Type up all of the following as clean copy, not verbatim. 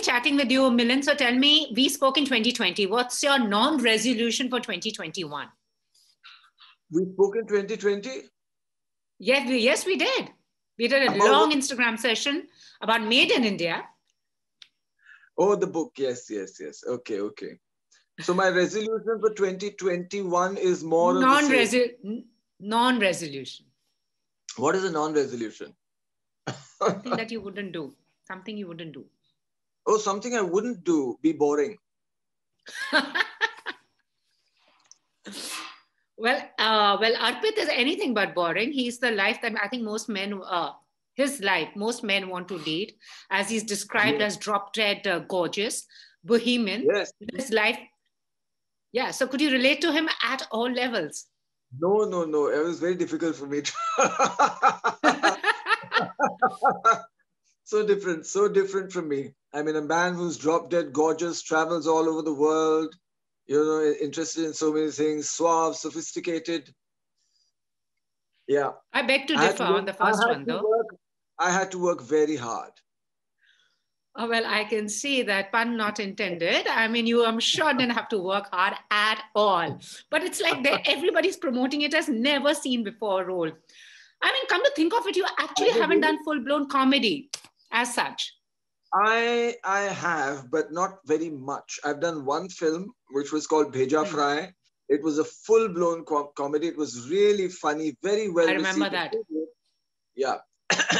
chatting with you, Milind. So tell me, we spoke in 2020. What's your non-resolution for 2021? We spoke in 2020? Yes, we did. We did a long Instagram session about Made in India. Oh, the book. Yes. Okay. So my resolution for 2021 is more non-resolution. What is a non-resolution? Something that you wouldn't do. Something you wouldn't do. Oh, something I wouldn't do. Be boring. Well, Arpit is anything but boring. He's the life that I think most men, most men want to lead, as he's described as drop-dead gorgeous, bohemian. Yes. His life. Yeah. So could you relate to him at all levels? No. It was very difficult for me to... So different from me. I mean, a man who's drop-dead gorgeous, travels all over the world, interested in so many things, suave, sophisticated. Yeah. I beg to differ on the first one, though. I had to work very hard. Oh, well, I can see that, pun not intended. I mean, I'm sure didn't have to work hard at all. But it's like everybody's promoting it as never seen before role. I mean, come to think of it, you actually haven't done full-blown comedy as such. I have, but not very much. I've done one film, which was called Bheja Fry. It was a full-blown comedy. It was really funny, very well received. I remember that. Yeah.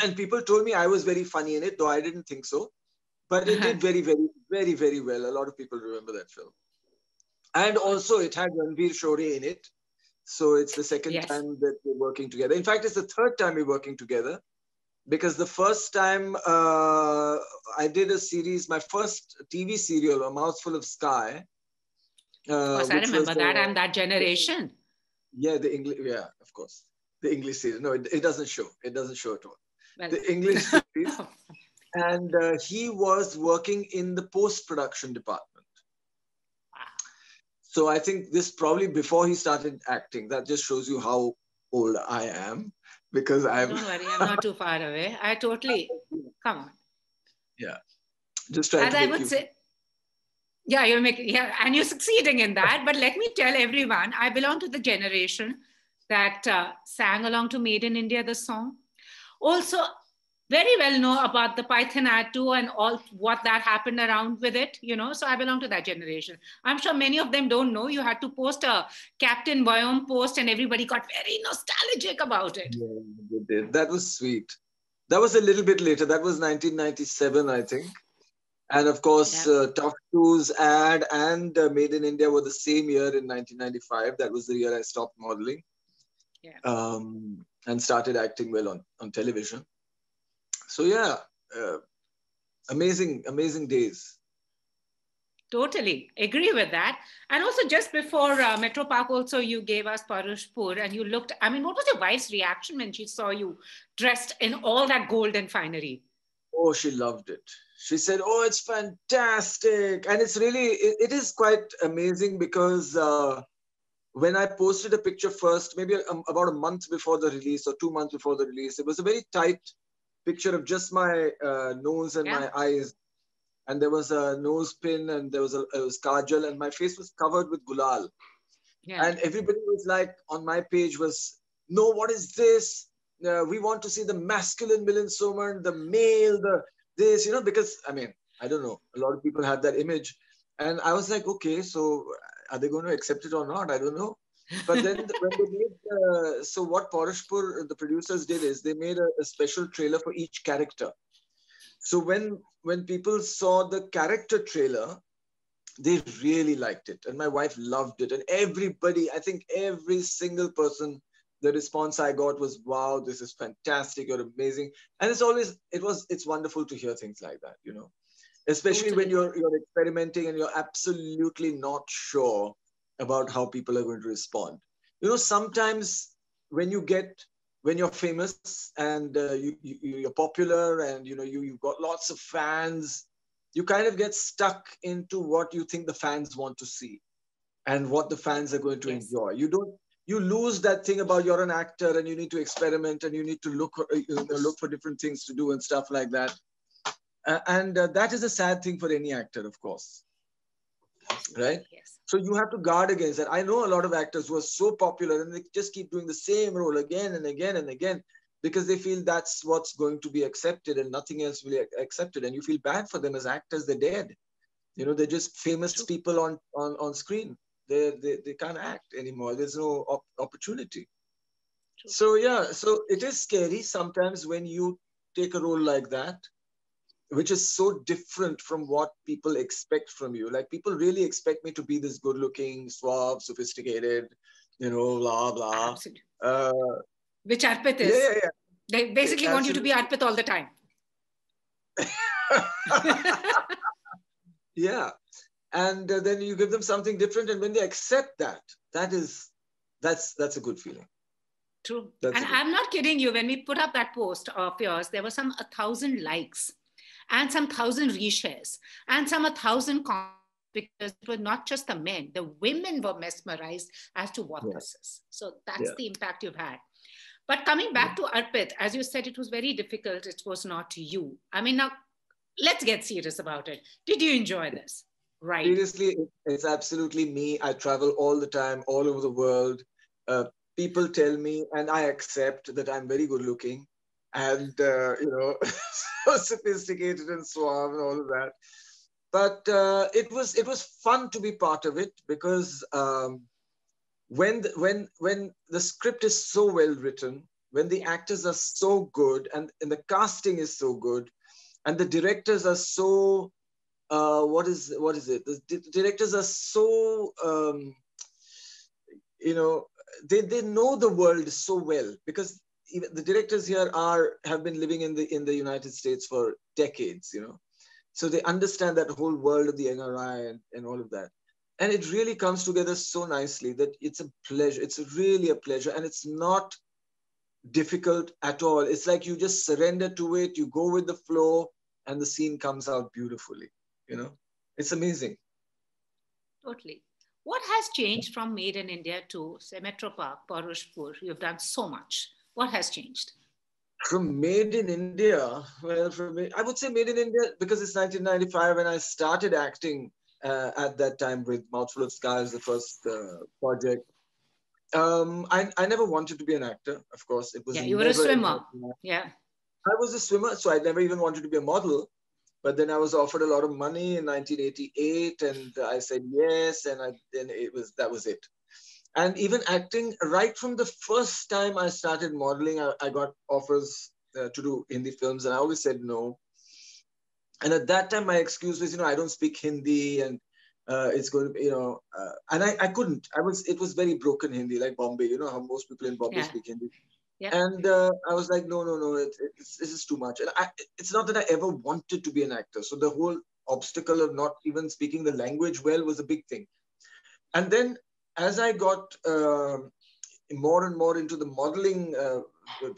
And people told me I was very funny in it, though I didn't think so. But it did very, very, very, very well. A lot of people remember that film. And also it had Ranveer Shorey in it. So it's the second time that we're working together. In fact, it's the third time we're working together. Because the first time I did a series, my first TV serial, A Mouthful of Sky. Of course, I remember that. I'm that generation. Yeah, of course. The English series. No, it doesn't show. It doesn't show at all. Well, the English series. And he was working in the post-production department. Wow. So I think this probably before he started acting. That just shows you how old I am. Because Don't worry, I'm not too far away. I totally, come on. Yeah, just try to I would say, yeah, and you're succeeding in that. But let me tell everyone, I belong to the generation that sang along to Made in India, the song. Also, very well know about the Pythonatu and all what that happened around with it, So I belong to that generation. I'm sure many of them don't know. You had to post a Captain Boyum post and everybody got very nostalgic about it. Yeah, they did. That was sweet. That was a little bit later. That was 1997, I think. And of course, Tough Shoes ad and Made in India were the same year in 1995. That was the year I stopped modeling and started acting well on television. So yeah, amazing days. Totally agree with that. And also just before Metro Park, also you gave us Parashpur and you looked, I mean, what was your wife's reaction when she saw you dressed in all that gold and finery? Oh, she loved it. She said, oh, it's fantastic. And it's really, it is quite amazing because when I posted a picture first, maybe about a month before the release or 2 months before the release, it was a very tight picture of just my nose and my eyes, and there was a nose pin and there was it was kajal and my face was covered with gulal. And everybody was like on my page was, no, what is this? We want to see the masculine Milind Soman, the male, this, because I mean, I don't know, a lot of people had that image, and I was like, okay, so are they going to accept it or not? I don't know. But then when they made, so what Parashpur, the producers did is they made a special trailer for each character. So when people saw the character trailer, they really liked it. And my wife loved it. And everybody, I think every single person, the response I got was, wow, this is fantastic. You're amazing. And it's wonderful to hear things like that, especially when you're experimenting and you're absolutely not sure about how people are going to respond. Sometimes when you're famous and you're popular and you've got lots of fans, you kind of get stuck into what you think the fans want to see and what the fans are going to enjoy. You lose that thing about you're an actor and you need to experiment and you need to look for different things to do and stuff like that. And that is a sad thing for any actor, of course, right? Yes. So you have to guard against that. I know a lot of actors who are so popular and they just keep doing the same role again and again and again because they feel that's what's going to be accepted and nothing else will be accepted. And you feel bad for them as actors. They're dead. You know, they're just famous True. people on screen. They can't act anymore. There's no opportunity. True. So yeah, so it is scary sometimes when you take a role like that, which is so different from what people expect from you. Like people really expect me to be this good-looking, suave, sophisticated, blah blah. Absolutely. Uh, Which Arpit yeah, is. yeah, They basically yeah, want you to be absolutely. Arpit all the time. Yeah, and then you give them something different, and when they accept that, that's a good feeling. True. That's And a good. I'm not kidding you. When we put up that post of yours, there were some 1,000 likes and some 1,000 reshares and some 1,000 comments because it was not just the men, the women were mesmerized as to what Yeah, this is. So that's yeah, the impact you've had. But coming yeah. back to Arpit, as you said, it was very difficult. It was not you. I mean, now let's get serious about it. Did you enjoy this? Right. Seriously, it's absolutely me. I travel all the time, all over the world. Uh, People tell me, and I accept that I'm very good looking and, so sophisticated and suave and all of that. But it was fun to be part of it because when the script is so well written, when the actors are so good and the casting is so good, and the directors are so what is it? The directors are so you know they know the world so well because even the directors here have been living in the United States for decades, so they understand that whole world of the NRI and all of that. And it really comes together so nicely that it's a pleasure. It's really a pleasure. And it's not difficult at all. It's like you just surrender to it, you go with the flow, and the scene comes out beautifully. You know, it's amazing. Totally. What has changed from Made in India to, say, Metro Park, Parushpur? You've done so much. What has changed? From Made in India, well, I would say Made in India because it's 1995 and I started acting at that time with Mouthful of Sky as the first project. I never wanted to be an actor, of course. It was Yeah, you were a never in my swimmer. plan. Yeah. I was a swimmer, so I never even wanted to be a model. But then I was offered a lot of money in 1988, and I said yes, and then that was it. And even acting, right from the first time I started modeling, I got offers to do Hindi films, and I always said no. And at that time, my excuse was, I don't speak Hindi, and it's going to be, and I couldn't. It was very broken Hindi, like Bombay. You know how most people in Bombay Yeah. speak Hindi. Yeah. And I was like, no, no, no, this is too much. And it's not that I ever wanted to be an actor. So the whole obstacle of not even speaking the language well was a big thing. And then as I got more and more into the modeling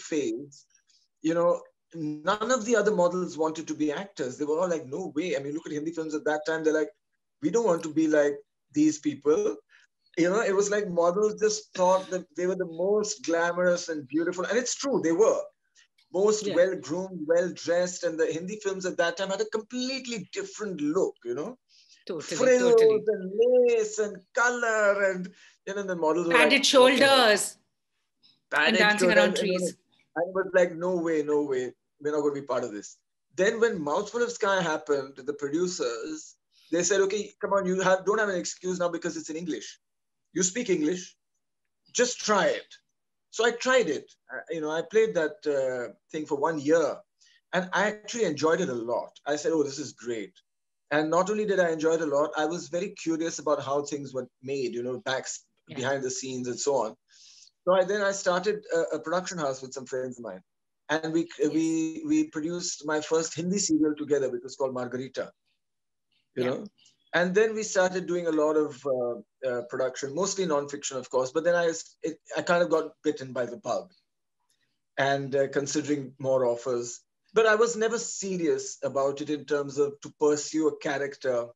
phase, none of the other models wanted to be actors. They were all like, no way. I mean, look at Hindi films at that time. They're like, we don't want to be like these people. It was like models just thought that they were the most glamorous and beautiful. And it's true, they were most Yeah. well-groomed, well-dressed. And the Hindi films at that time had a completely different look, Totally. frills Totally. and lace and color. And, the models were like, Padded what the hell? shoulders and Padded dancing shoulders. around trees. I was like, no way, no way. We're not going to be part of this. Then when Mouthful of Sky happened, the producers, they said, okay, come on, don't have an excuse now because it's in English. You speak English, just try it. So I tried it. I played that thing for 1 year and I actually enjoyed it a lot. I said, oh, this is great. And not only did I enjoy it a lot, I was very curious about how things were made, behind the scenes and so on. So then I started a production house with some friends of mine. And Yes. we produced my first Hindi serial together, which was called Margarita. you Yeah. know. And then we started doing a lot of production, mostly nonfiction, of course. But then I kind of got bitten by the bug and considering more offers. But I was never serious about it in terms of to pursue a character.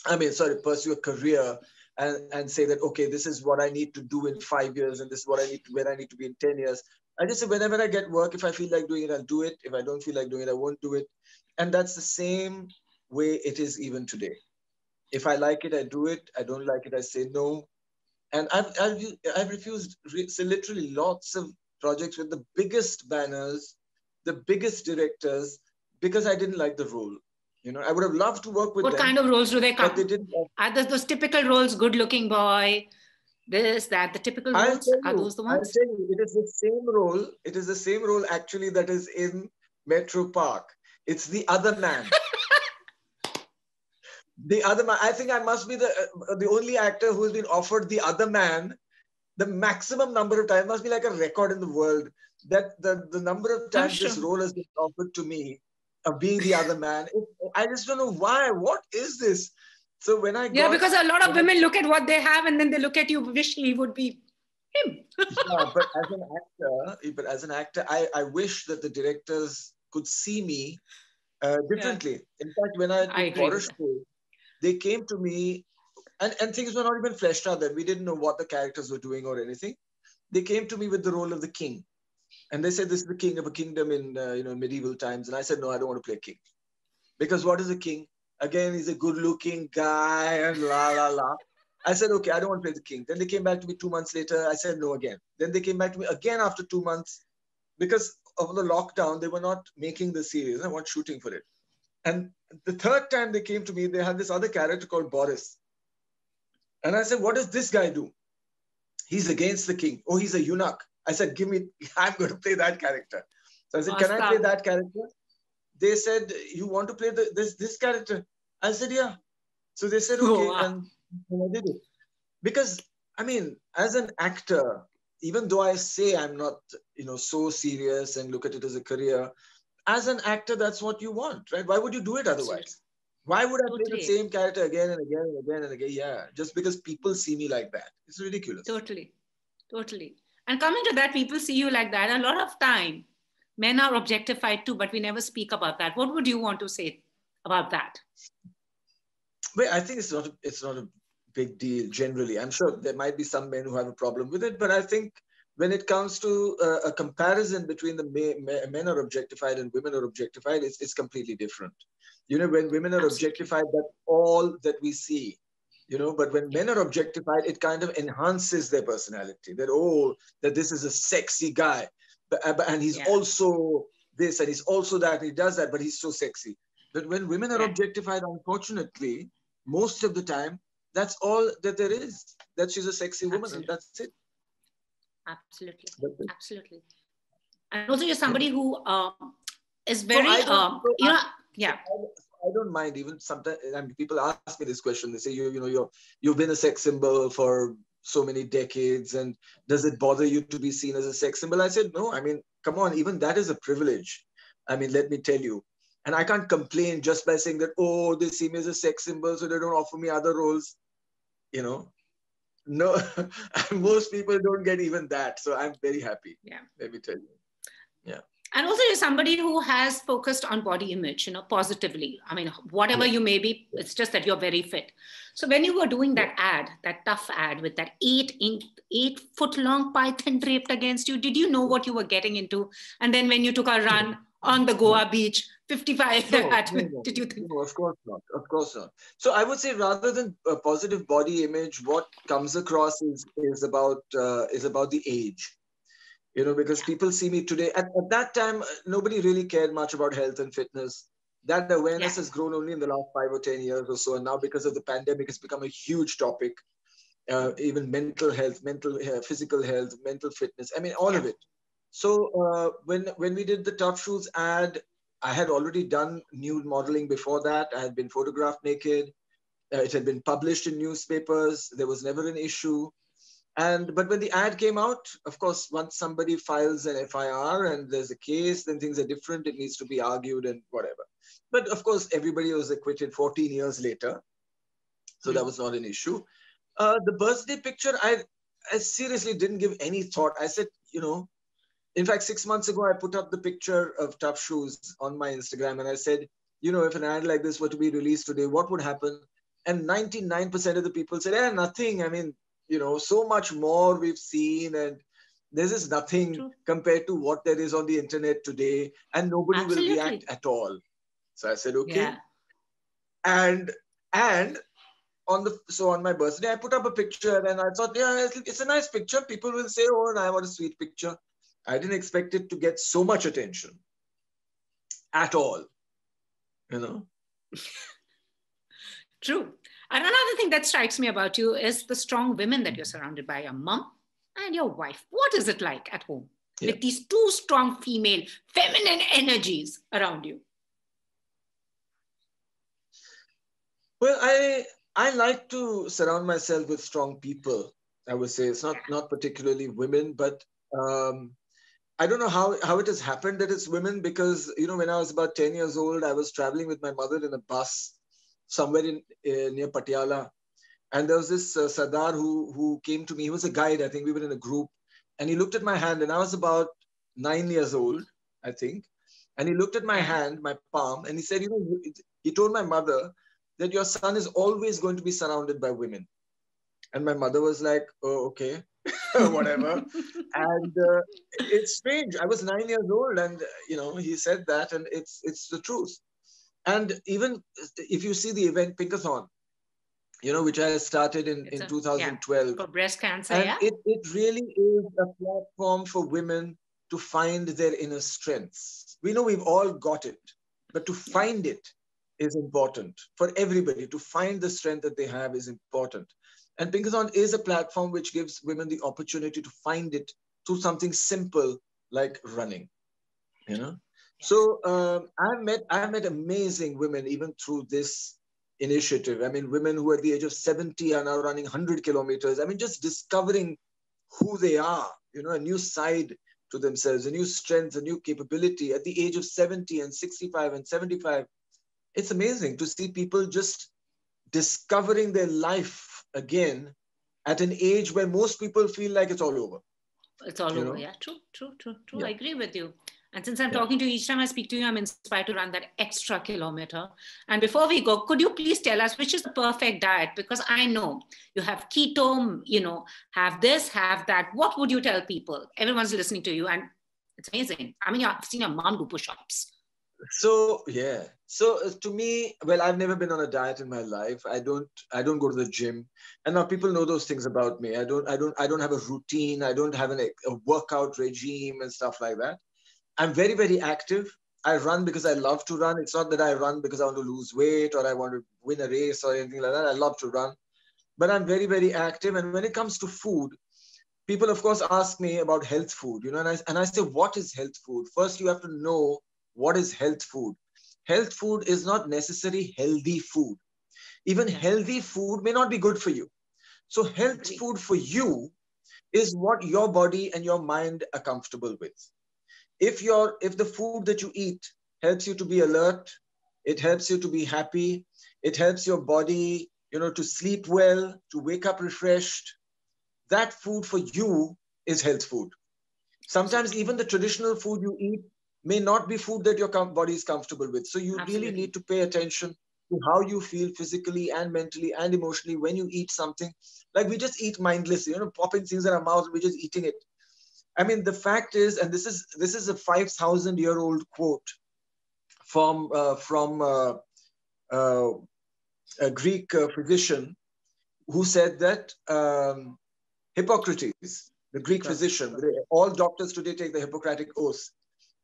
Pursue a career and say that, okay, this is what I need to do in 5 years and this is where I need to be in 10 years. I just say whenever I get work, if I feel like doing it, I'll do it. If I don't feel like doing it, I won't do it. And that's the same way it is even today. If I like it, I do it. I don't like it, I say no. And I've refused so literally lots of projects with the biggest banners, the biggest directors, because I didn't like the role. You know, I would have loved to work with What them. kind of roles do they come? But they didn't. Are those typical roles, good-looking boy, this, that, the typical roles? Are those the ones? I'll tell you, it is the same role. It is the same role actually that is in Metro Park. It's the other man. The other man. I think I must be the only actor who's been offered the other man the maximum number of times. Must be like a record in the world that the number of times this role has been offered to me of being the other man. I just don't know why. What is this? So when I got, because a lot of women look at what they have and then they look at you, wish he would be him. Yeah, but as an actor, I wish that the directors could see me differently. Yeah. In fact, when I did Forest Show, they came to me, and things were not even fleshed out then. We didn't know what the characters were doing or anything. They came to me with the role of the king. And they said, this is the king of a kingdom in medieval times. And I said, no, I don't want to play a king. Because what is a king? Again, he's a good-looking guy and la, la, la. I said, okay, I don't want to play the king. Then they came back to me 2 months later. I said, no, again. Then they came back to me again after 2 months. Because of the lockdown, they were not making the series. They weren't shooting for it. And the third time they came to me, they had this other character called Boris. And I said, what does this guy do? He's against the king. Oh, he's a eunuch. I said, give me, I'm going to play that character. So I said, can I play that character? They said, you want to play this character? I said, yeah. So they said, okay. And I did it. Because, I mean, as an actor, even though I say I'm not, so serious and look at it as a career, as an actor, that's what you want, right? Why would you do it otherwise? Why would I play the same character again and again and again and again? Yeah, just because people see me like that. It's ridiculous. Totally. And coming to that, people see you like that. A lot of time, men are objectified too, but we never speak about that. What would you want to say about that? Well, I think it's not a big deal generally. I'm sure there might be some men who have a problem with it, but I think when it comes to a comparison between the men are objectified and women are objectified, it's completely different. When women are objectified, that's all that we see. But when men are objectified, it kind of enhances their personality. That this is a sexy guy, and he's also this, and he's also that, and he does that, but he's so sexy. But when women are objectified, unfortunately, most of the time, that's all that there is. That she's a sexy woman, and that's it. Absolutely. And also, you're somebody who is very, I don't mind even sometimes. I mean, people ask me this question. They say, you've been a sex symbol for so many decades, and does it bother you to be seen as a sex symbol? I said, no. I mean, come on, even that is a privilege. I mean, let me tell you. And I can't complain just by saying that, oh, they see me as a sex symbol, so they don't offer me other roles. No, most people don't get even that. So I'm very happy. Yeah. Let me tell you. Yeah. And also you're somebody who has focused on body image, positively. I mean, whatever you may be, it's just that you're very fit. So when you were doing that ad, that tough ad with that 8-foot-long python draped against you, did you know what you were getting into? And then when you took a run on the Goa beach, 55, did you think? No, of course not. Of course not. So I would say rather than a positive body image, what comes across is about the age. Because people see me today. At that time, nobody really cared much about health and fitness. That awareness has grown only in the last 5 or 10 years or so. And now because of the pandemic, it's become a huge topic. Even mental health, physical health, mental fitness. I mean, all of it. So when we did the Tough Shoes ad, I had already done nude modeling before that. I had been photographed naked. It had been published in newspapers. There was never an issue. But when the ad came out, of course, once somebody files an FIR and there's a case, then things are different. It needs to be argued and whatever. But of course, everybody was acquitted 14 years later. So that was not an issue. The birthday picture, I seriously didn't give any thought. I said, in fact, 6 months ago, I put up the picture of Tough Shoes on my Instagram. And I said, if an ad like this were to be released today, what would happen? And 99% of the people said, nothing. I mean, so much more we've seen. And There's just nothing True. compared to what there is on the internet today, and nobody will Absolutely. react at all. So I said, okay. Yeah. And on my birthday, I put up a picture, and I thought, yeah, it's a nice picture. People will say, oh, and I want a sweet picture. I didn't expect it to get so much attention at all, you know. True. And another thing that strikes me about you is the strong women that you're surrounded by, your mom and your wife. What is it like at home with these two strong female, feminine energies around you? Well, I like to surround myself with strong people. I would say it's not particularly women, but I don't know how it has happened that it's women, because, you know, when I was about 10 years old, I was traveling with my mother in a bus somewhere near Patiala. And there was this Sardar who came to me. He was a guide. I think we were in a group. And he looked at my hand, and I was about 9 years old, I think. And he looked at my hand, my palm, and he said, you know, he told my mother that your son is always going to be surrounded by women. And my mother was like, oh, okay, whatever. And it's strange. I was 9 years old, and, you know, he said that, and it's the truth. And even if you see the event Pinkathon, you know, which I started in 2012. For breast cancer, and it really is a platform for women to find their inner strengths. We know we've all got it, but to find it is important for everybody. To find the strength that they have is important. And Pinkathon is a platform which gives women the opportunity to find it through something simple like running, you know. So I've met amazing women even through this initiative. I mean, women who at the age of 70 are now running 100 kilometers. I mean, just discovering who they are, you know, a new side to themselves, a new strength, a new capability at the age of 70 and 65 and 75. It's amazing to see people just discovering their life again at an age where most people feel like it's all over. It's all over, yeah. True. Yeah. I agree with you. And since I'm talking to you, each time I speak to you, I'm inspired to run that extra kilometer. And before we go, could you please tell us which is the perfect diet? Because I know you have keto, you know, have this, have that. What would you tell people? Everyone's listening to you, and it's amazing. I mean, I've seen your mom do push-ups. So, yeah. So to me, well, I've never been on a diet in my life. I don't go to the gym. And now people know those things about me. I don't have a routine. I don't have a workout regime and stuff like that. I'm very, very active. I run because I love to run. It's not that I run because I want to lose weight or I want to win a race or anything like that. I love to run. But I'm very, very active. And when it comes to food, people, of course, ask me about health food, you know, and I say, what is health food? First, you have to know what is health food. Health food is not necessarily healthy food. Even healthy food may not be good for you. So health food for you is what your body and your mind are comfortable with. If the food that you eat helps you to be alert, it helps you to be happy, it helps your body, you know, to sleep well, to wake up refreshed, that food for you is health food. Sometimes even the traditional food you eat may not be food that your body is comfortable with. So you really need to pay attention to how you feel physically and mentally and emotionally when you eat something. Like we just eat mindlessly, you know, popping things in our mouth, we're just eating it. I mean, the fact is, and this is a 5,000-year-old quote from a Greek physician who said that Hippocrates, the Greek physician, all doctors today take the Hippocratic oath,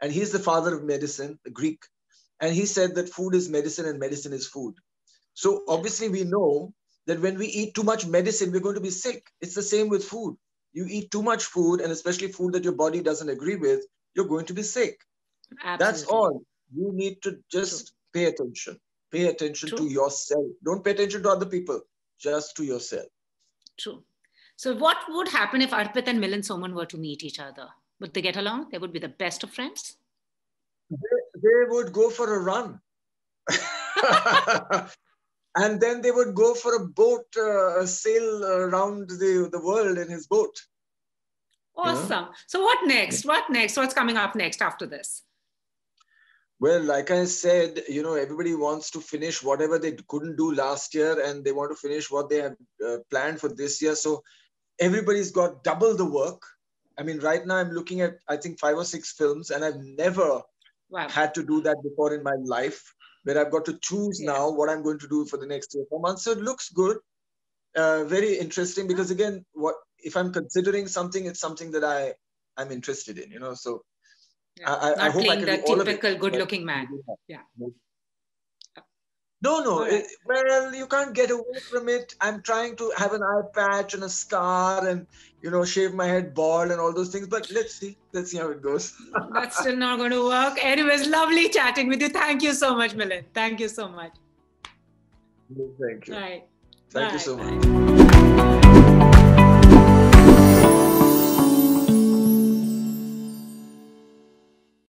and he's the father of medicine, the Greek, and he said that food is medicine and medicine is food. So obviously we know that when we eat too much medicine, we're going to be sick. It's the same with food. You eat too much food, and especially food that your body doesn't agree with, you're going to be sick. Absolutely. That's all. You need to just pay attention. Pay attention to yourself. Don't pay attention to other people, just to yourself. True. So what would happen if Arpit and Milind Soman were to meet each other? Would they get along? They would be the best of friends? They would go for a run. And then they would go for a boat, sail around the world in his boat. Awesome. You know? So what next? What next? What's coming up next after this? Well, like I said, you know, everybody wants to finish whatever they couldn't do last year, and they want to finish what they have planned for this year. So everybody's got double the work. I mean, right now I'm looking at, I think, 5 or 6 films, and I've never had to do that before in my life, where I've got to choose now what I'm going to do for the next 3 or 4 months. So it looks good, very interesting, because again, if I'm considering something, it's something that I'm interested in, you know. So I hope I can do all of it. Not playing the typical good-looking man. Yeah. No. Right. Well, you can't get away from it. I'm trying to have an eye patch and a scar and, you know, shave my head bald and all those things. But let's see how it goes. That's still not going to work. Anyways, lovely chatting with you. Thank you so much, Milind. Thank you so much. Thank you. Right. Thank you so much.